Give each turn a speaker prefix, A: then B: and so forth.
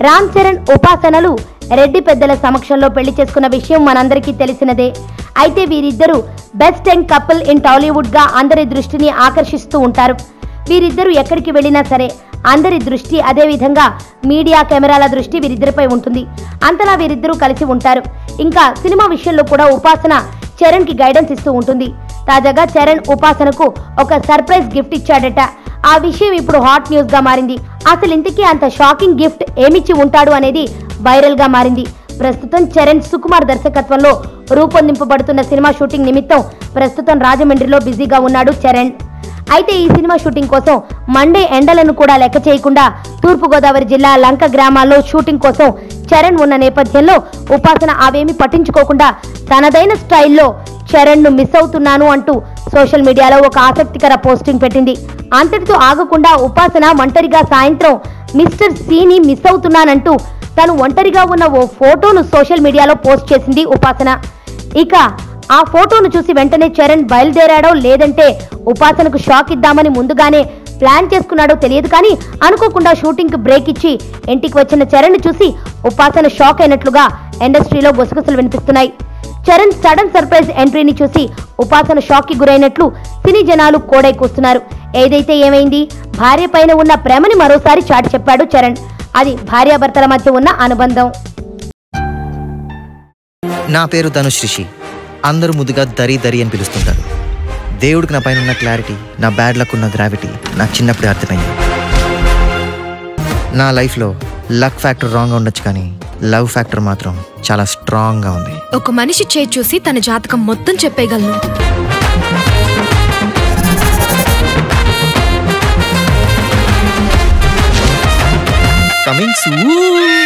A: రామ్ చరణ్ ఉపాసనలు రెడ్డి పెద్దల సమక్షంలో పెళ్లి చేసుకున్న విషయం మనందరికీ తెలిసినదే. అయితే వీరిద్దరూ best young couple in Tollywood గా అందరి దృష్టిని ఆకర్షిస్తూ ఉంటారు. వీరిద్దరూ ఎక్కడికి వెళ్ళినా సరే అందరి దృష్టి, అదే విధంగా మీడియా కెమెరాల దృష్టి వీరిద్దరిపై ఉంటుంది. అంతలా వీరిద్దరూ కలిసి ఉంటారు. ఇంకా సినిమా విషయంలో కూడా ఉపాసన చరణ్ కి గైడెన్స్ ఇస్తూ ఉంటుంది. తాజాగా చరణ్ ఉపాసనకు ఒక సర్ప్రైజ్ గిఫ్ట్ ఇచ్చాడట. ఆ విషయం ఇప్పుడు హాట్ న్యూస్ గా మారింది. అసలు ఇంతకీ అంత షాకింగ్ గిఫ్ట్ ఏమిచ్చి ఉంటాడు అనేది వైరల్ గా మారింది. ప్రస్తుతం చరణ్ సుకుమార్ దర్శకత్వంలో రూపొందింపబడుతున్న సినిమా షూటింగ్ నిమిత్తం ప్రస్తుతం రాజమండ్రిలో బిజీగా ఉన్నాడు చరణ్. అయితే ఈ సినిమా షూటింగ్ కోసం మండే ఎండలను కూడా లెక్క చేయకుండా తూర్పుగోదావరి జిల్లా లంక గ్రామాల్లో షూటింగ్ కోసం చరణ్ ఉన్న నేపథ్యంలో ఉపాసన అవేమీ పట్టించుకోకుండా తనదైన స్టైల్లో చరణ్ ను మిస్ అవుతున్నాను అంటూ సోషల్ మీడియాలో ఒక ఆసక్తికర పోస్టింగ్ పెట్టింది. అంతటితో ఆగకుండా ఉపాసన ఒంటరిగా సాయంత్రం మిస్టర్ సిని మిస్ అవుతున్నానంటూ తను ఒంటరిగా ఉన్న ఓ ఫోటోను సోషల్ మీడియాలో పోస్ట్ చేసింది ఉపాసన. ఇక ఆ ఫోటోను చూసి వెంటనే చరణ్ బయలుదేరాడో లేదంటే ఉపాసనకు షాక్ ఇద్దామని ముందుగానే ప్లాన్ చేసుకున్నాడో తెలియదు, కానీ అనుకోకుండా షూటింగ్ కి బ్రేక్ ఇచ్చి ఇంటికి వచ్చిన చరణ్ చూసి ఉపాసన షాక్ అయినట్లుగా ఇండస్ట్రీలో గుసగుసలు వినిపిస్తున్నాయి. చరణ్ సడన్ సర్ప్రైజ్ ఎంట్రీని చూసి ఉపాసన షాక్ కి గురైనట్లు సినీ జనాలు కోడై కూస్తున్నారు. ఏదైతే ఏమైంది, భార్య పైన ఉన్న ప్రేమని మరోసారి చాటి చెప్పాడు చరణ్. అది భార్యాభర్తల మధ్య ఉన్న అనుబంధం.
B: నా పేరు ధనుష్ రిషి. అందరూ ముద్దుగా దరి దరి అని పిలుస్తుంటారు. దేవుడికి నా పైన ఉన్న క్లారిటీ, నా బ్యాడ్ లక్ ఉన్న గ్రావిటీ నాకు చిన్నప్పుడే అర్థమైంది. నా లైఫ్లో లక్ ఫ్యాక్టర్ రాంగ్గా ఉండొచ్చు, కానీ లవ్ ఫ్యాక్టర్ మాత్రం చాలా స్ట్రాంగ్గా ఉంది.
C: ఒక మనిషి చేయి చూసి తన జాతకం మొత్తం చెప్పేయగలను.
B: Coming soon.